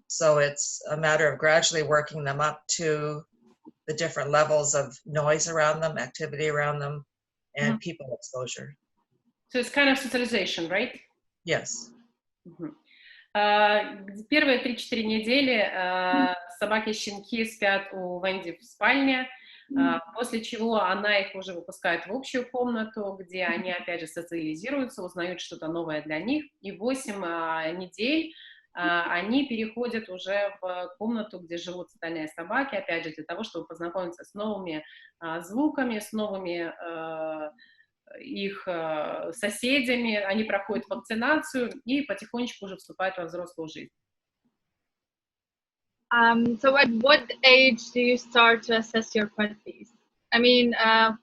S2: So it's a matter of gradually working them up to the different levels of noise around them, activity around them, and people exposure.
S3: So it's kind of socialization, right?
S2: Yes.
S3: Первые 3-4 недели собаки и щенки спят у Венди в спальне, после чего она их уже выпускает в общую комнату, где они опять же социализируются, узнают что-то новое для них, и 8 недель они переходят уже в комнату, где живут остальные собаки, опять же для того, чтобы познакомиться с новыми звуками, с новыми их соседями, они проходят вакцинацию и потихонечку уже вступают во взрослую жизнь.
S1: So at what age do you start to assess your puppies? I mean,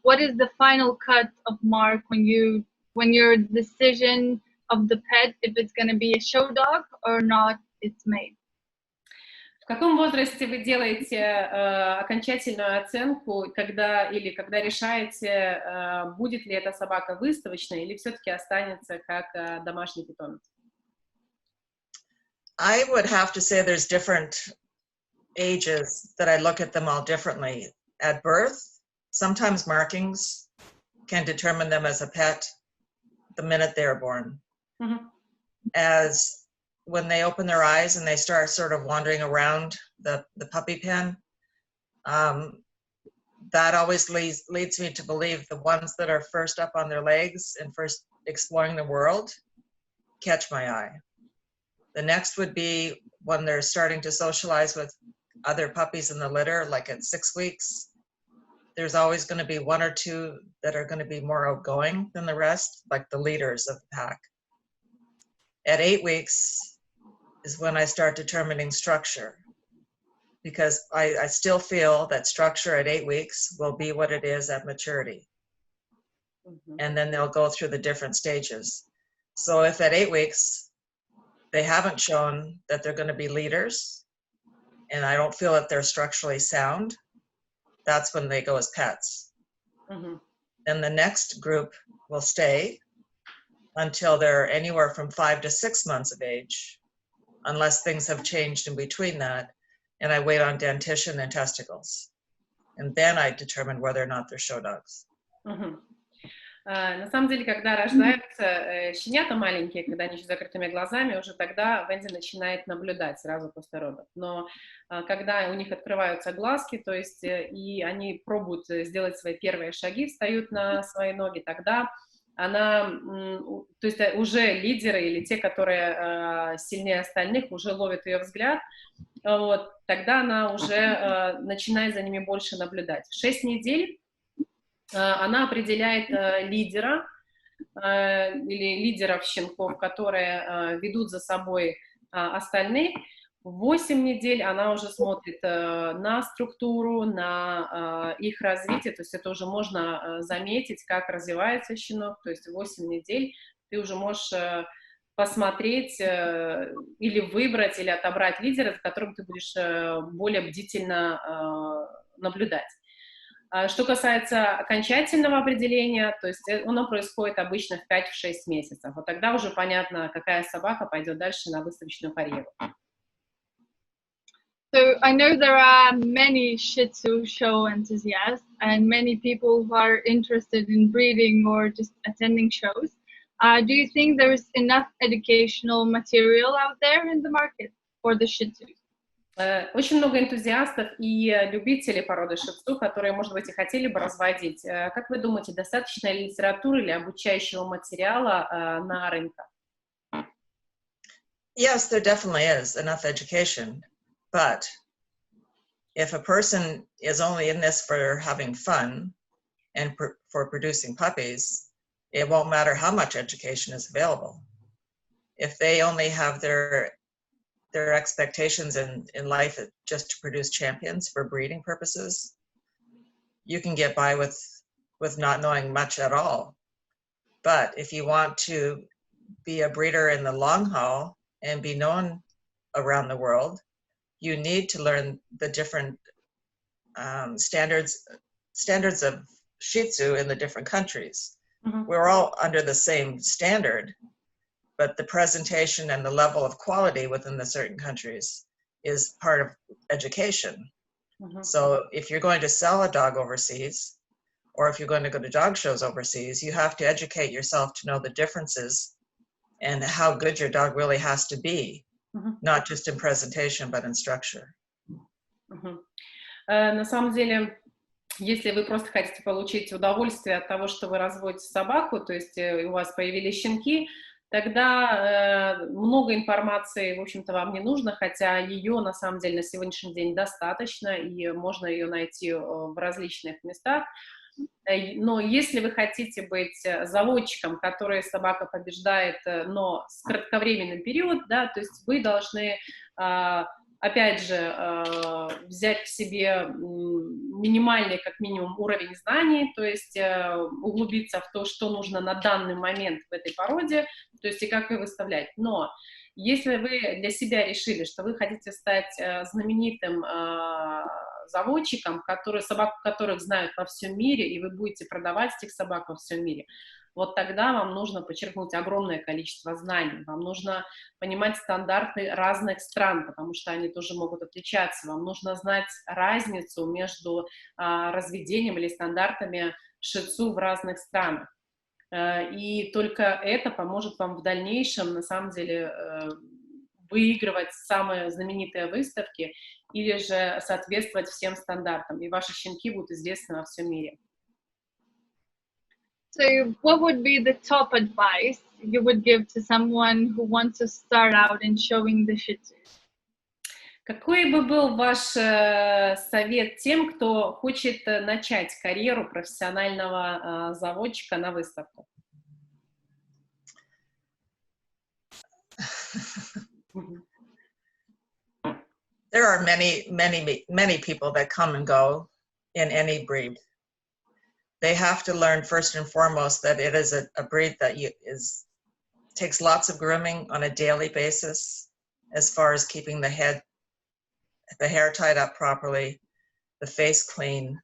S1: what is the final cut of mark when your decision of the pet, if it's going to be a show dog or not, it's made?
S3: В каком возрасте вы делаете окончательную оценку, когда решаете, будет ли эта собака выставочной или все-таки останется как домашний питомец?
S2: I would have to say there's different ages that I look at them all differently. At birth, sometimes markings can determine them as a pet the minute they're born.
S3: Mm-hmm.
S2: As when they open their eyes and they start sort of wandering around the puppy pen, that always leads me to believe the ones that are first up on their legs and first exploring the world catch my eye. The next would be when they're starting to socialize with other puppies in the litter, like at 6 weeks. There's always going to be one or two that are going to be more outgoing than the rest, like the leaders of the pack. At 8 weeks is when I start determining structure, because I still feel that structure at 8 weeks will be what it is at maturity. Mm-hmm. And then they'll go through the different stages. So if at 8 weeks they haven't shown that they're going to be leaders, and I don't feel that they're structurally sound, that's when they go as pets.
S3: Mm-hmm.
S2: Then the next group will stay until they're anywhere from 5 to 6 months of age, unless things have changed in between that, and I wait on dentition and testicles. And then I determine whether or not they're show dogs.
S3: Mm-hmm. На самом деле, когда рождаются щенята маленькие, когда они еще с закрытыми глазами, уже тогда Венди начинает наблюдать сразу после родов. Но когда у них открываются глазки, то есть и они пробуют сделать свои первые шаги, встают на свои ноги, тогда она, то есть уже лидеры или те, которые сильнее остальных, уже ловят ее взгляд, вот, тогда она уже начинает за ними больше наблюдать. В 6 недель она определяет лидера или лидеров щенков, которые ведут за собой остальных. В 8 недель она уже смотрит на структуру, на их развитие, то есть это уже можно заметить, как развивается щенок, то есть в 8 недель ты уже можешь посмотреть или выбрать, или отобрать лидера, за которым ты будешь более бдительно наблюдать. Что касается окончательного определения, то есть оно происходит обычно в 5-6 месяцев. Вот тогда уже понятно, какая собака пойдет дальше на выставочную карьеру.
S1: So I know there are many Shih Tzu show enthusiasts and many people who are interested in breeding or just attending shows. Do you think there is enough educational material out there in the market for the Shih Tzu?
S3: Очень много энтузиастов и любителей породы Shih Tzu, которые, может быть, и хотели бы разводить. Как вы думаете, достаточно ли литературы или обучающего материала на рынке?
S2: Yes, there definitely is enough education. But if a person is only in this for having fun and for producing puppies, it won't matter how much education is available. If they only have their expectations in life just to produce champions for breeding purposes, you can get by with not knowing much at all. But if you want to be a breeder in the long haul and be known around the world, you need to learn the different standards of Shih Tzu in the different countries. Mm-hmm. We're all under the same standard, but the presentation and the level of quality within the certain countries is part of education. Mm-hmm. So if you're going to sell a dog overseas, or if you're going to go to dog shows overseas, you have to educate yourself to know the differences and how good your dog really has to be. Mm-hmm. Not just in presentation, but in structure.
S3: Mm-hmm. На самом деле, если вы просто хотите получить удовольствие от того, что вы разводите собаку, то есть у вас появились щенки, тогда много информации, в общем-то, вам не нужно, хотя ее, на самом деле, на сегодняшний день достаточно, и можно ее найти в различных местах. Но если вы хотите быть заводчиком, который собака побеждает, но с кратковременным периодом, да, то есть вы должны, опять же, взять к себе минимальный, как минимум, уровень знаний, то есть углубиться в то, что нужно на данный момент в этой породе, то есть и как ее выставлять. Но Если вы для себя решили, что вы хотите стать знаменитым заводчиком, собак которых знают во всем мире, и вы будете продавать этих собак во всем мире, вот тогда вам нужно подчеркнуть огромное количество знаний, вам нужно понимать стандарты разных стран, потому что они тоже могут отличаться, вам нужно знать разницу между разведением или стандартами ши-тцу в разных странах. И только это поможет вам в дальнейшем, на самом деле, выигрывать самые знаменитые выставки или же соответствовать всем стандартам, и ваши щенки будут известны во всем мире.
S1: So what would be the top advice you would give to someone who wants to start out in showing the Shih Tzu?
S3: Какой бы был ваш совет тем, кто хочет начать карьеру профессионального заводчика на выставку?
S2: There are many people that come and go in any breed. They have to learn first and foremost that it is a breed that takes lots of grooming on a daily basis, as far as keeping the hair tied up properly, the face clean,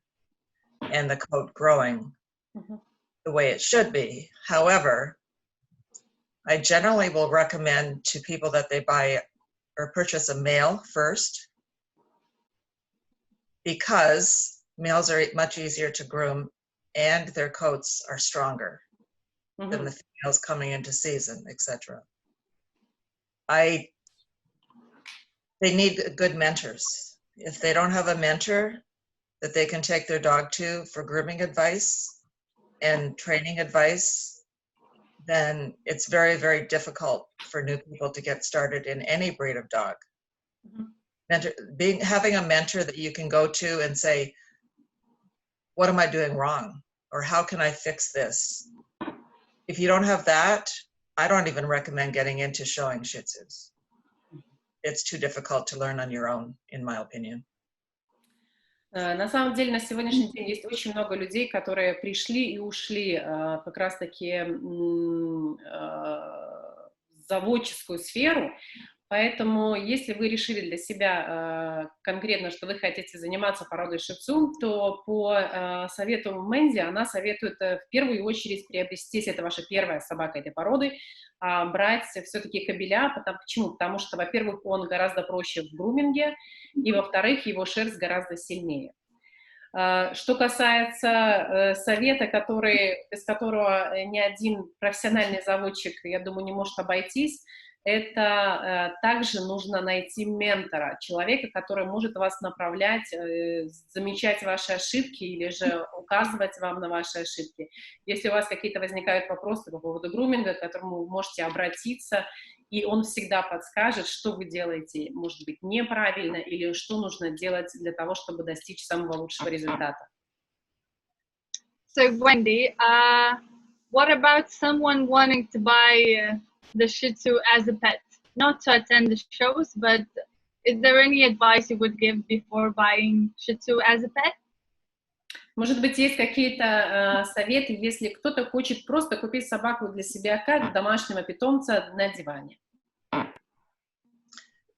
S2: and the coat growing the way it should be. However, I generally will recommend to people that they buy or purchase a male first, because males are much easier to groom and their coats are stronger than the females coming into season, etc. They need good mentors. If they don't have a mentor that they can take their dog to for grooming advice and training advice, then it's very, very difficult for new people to get started in any breed of dog. Having a mentor that you can go to and say, what am I doing wrong? Or how can I fix this? If you don't have that, I don't even recommend getting into showing Shih Tzus. It's too difficult to learn on your own, in my opinion.
S3: На самом деле, на сегодняшний день есть очень много людей, которые пришли и ушли как раз-таки в заводческую сферу. Поэтому, если вы решили для себя конкретно, что вы хотите заниматься породой Ши Тцу, то по совету Wendy, она советует в первую очередь приобрести, если это ваша первая собака этой породы, брать все-таки кобеля. Почему? Потому что, во-первых, он гораздо проще в груминге, и, во-вторых, его шерсть гораздо сильнее. Что касается совета, без которого ни один профессиональный заводчик, я думаю, не может обойтись, это также нужно найти ментора, человека, который может вас направлять, замечать ваши ошибки или же указывать вам на ваши ошибки. Если у вас какие-то возникают вопросы по поводу груминга, к которому вы можете обратиться, и он всегда подскажет, что вы делаете, может быть, неправильно, или что нужно делать для того, чтобы достичь самого лучшего результата.
S1: So, Wendy, what about someone wanting to buy the Shih Tzu as a pet? Not to attend the shows, but is there any advice you would give before buying Shih Tzu as a pet?
S3: Может быть, есть какие-то советы, если кто-то хочет просто купить собаку для себя как домашнего питомца на диване?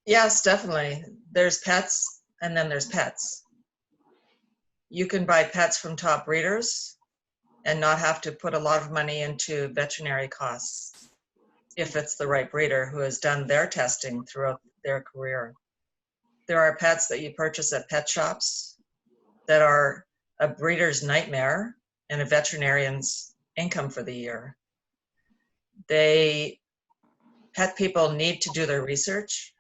S2: Yes, definitely. There's pets, and then there's pets. You can buy pets from top breeders and not have to put a lot of money into veterinary costs if it's the right breeder who has done their testing throughout their career. There are pets that you purchase at pet shops that are a breeder's nightmare and a veterinarian's income for the year. Pet people need to do their research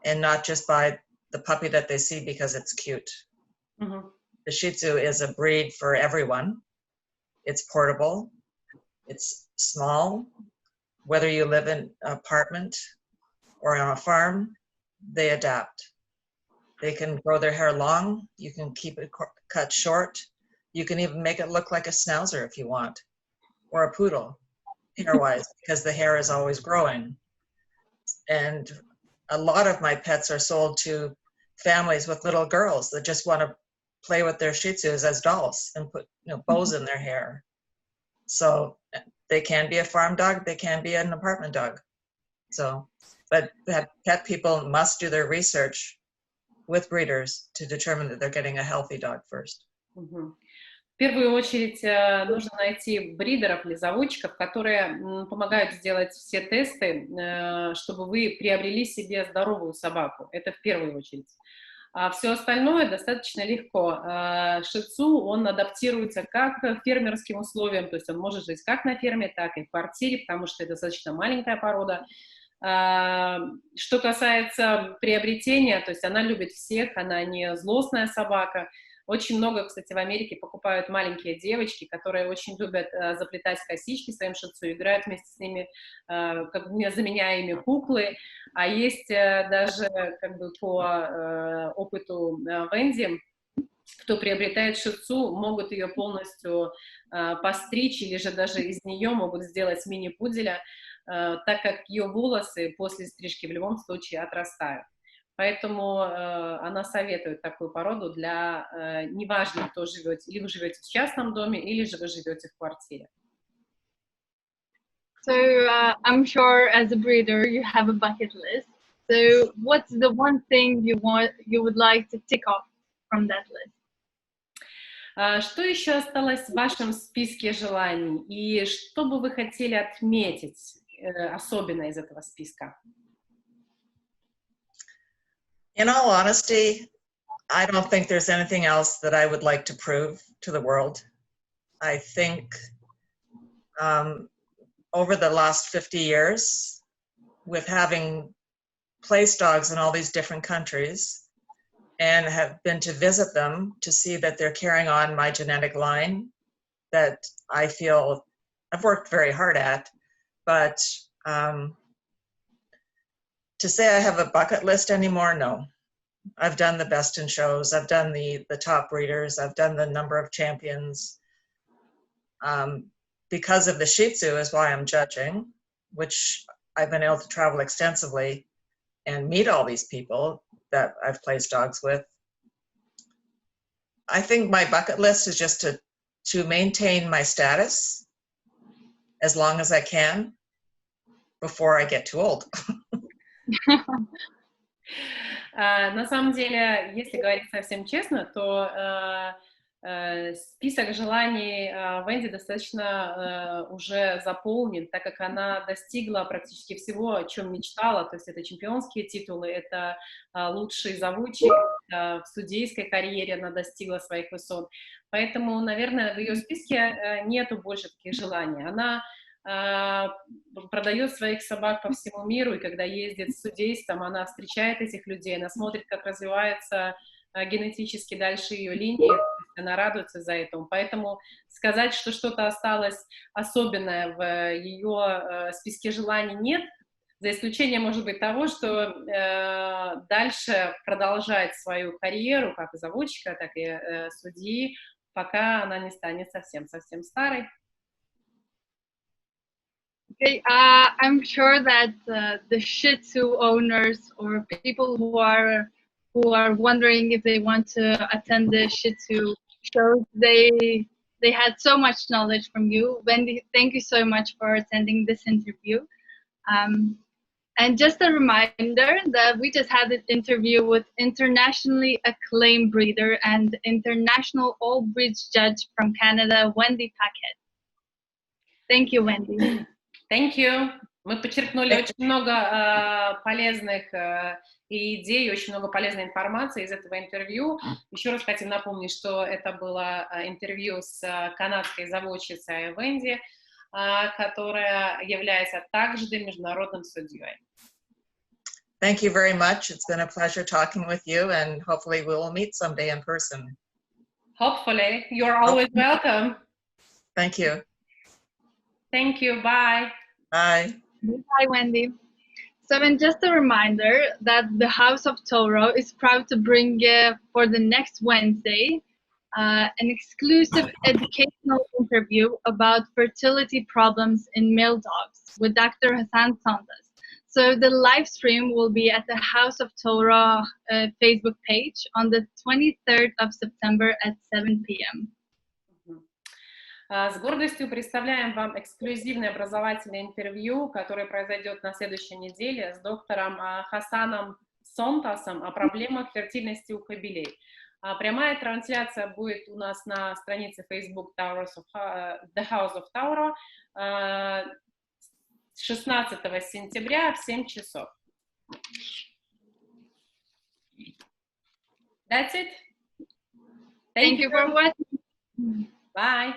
S2: and not just buy the puppy that they see because it's cute. The Shih Tzu is a breed for everyone. It's portable, it's small. Whether you live in an apartment or on a farm, they adapt. They can grow their hair long, you can keep it cut short, you can even make it look like a schnauzer if you want, or a poodle, hair-wise, because the hair is always growing. And a lot of my pets are sold to families with little girls that just want to play with their Shih Tzus as dolls and put bows in their hair. So they can be a farm dog, they can be an apartment dog. So but that pet people must do their research with breeders to determine that they're getting a healthy dog first.
S3: Мгм. В первую очередь нужно найти бридеров или заводчиков, которые помогают сделать все тесты, чтобы вы приобрели себе здоровую собаку. Это в первую очередь. А все остальное достаточно легко. Ши Тцу, он адаптируется как к фермерским условиям, то есть он может жить как на ферме, так и в квартире, потому что это достаточно маленькая порода. Что касается приобретения, то есть она любит всех, она не злостная собака. Очень много, кстати, в Америке покупают маленькие девочки, которые очень любят заплетать косички своим Ши Тцу, играют вместе с ними, как бы заменяя ими куклы. А есть даже как бы по опыту Венди, кто приобретает Ши Тцу, могут ее полностью постричь, или же даже из нее могут сделать мини-пуделя, так как ее волосы после стрижки в любом случае отрастают. Поэтому она советует такую породу для неважно, кто живет, или вы живете в частном доме, или же вы живете в квартире.
S1: So I'm sure as a breeder you have a bucket list. So what's the one thing you would like to tick off from that list?
S3: Что еще осталось в вашем списке желаний? И что бы вы хотели отметить особенно из этого списка?
S2: In all honesty, I don't think there's anything else that I would like to prove to the world. I think over the last 50 years, with having placed dogs in all these different countries and have been to visit them to see that they're carrying on my genetic line that I feel I've worked very hard at, but to say I have a bucket list anymore, no. I've done the best in shows. I've done the top breeders. I've done the number of champions. Because of the Shih Tzu is why I'm judging, which I've been able to travel extensively and meet all these people that I've placed dogs with. I think my bucket list is just to maintain my status as long as I can before I get too old.
S3: На самом деле, если говорить совсем честно, то список желаний Венди достаточно уже заполнен, так как она достигла практически всего, о чем мечтала, то есть это чемпионские титулы, это лучший заводчик, в судейской карьере она достигла своих высот, поэтому, наверное, в ее списке нету больше таких желаний. Она продает своих собак по всему миру, и когда ездит с судейством, она встречает этих людей, она смотрит, как развивается генетически дальше ее линии, она радуется за это. Поэтому сказать, что что-то осталось особенное в ее списке желаний, нет, за исключением, может быть, того, что дальше продолжать свою карьеру как заводчика, так и судьи, пока она не станет совсем-совсем старой.
S1: Okay, I'm sure that the Shih Tzu owners or people who are wondering if they want to attend the Shih Tzu shows, they had so much knowledge from you. Wendy, thank you so much for attending this interview. And just a reminder that we just had an interview with internationally acclaimed breeder and international all breeds judge from Canada, Wendy Paquette. Thank you, Wendy.
S3: Thank you. Мы подчеркнули очень много полезных идей, очень много полезной информации из этого интервью. Еще раз хотим напомнить, что это было интервью с канадской заводчицей Wendy, которая является также международным судьей.
S2: Thank you very much. It's been a pleasure talking with you, and hopefully we will meet someday in person.
S3: Hopefully. You're always welcome.
S2: Thank you.
S3: Thank you. Bye.
S2: Bye.
S1: Bye, Wendy. So, and just a reminder that the House of Tauro is proud to bring for the next Wednesday an exclusive educational interview about fertility problems in male dogs with Dr. Hassan Sandas. So the live stream will be at the House of Tauro Facebook page on the 23rd of September at 7 p.m.
S3: С гордостью представляем вам эксклюзивное образовательное интервью, которое произойдет на следующей неделе с доктором Хасаном Сонтасом о проблемах фертильности у кобелей. Прямая трансляция будет у нас на странице Facebook The House of Tauro 16 сентября в 7 часов. That's it.
S1: Thank you for watching.
S3: Bye.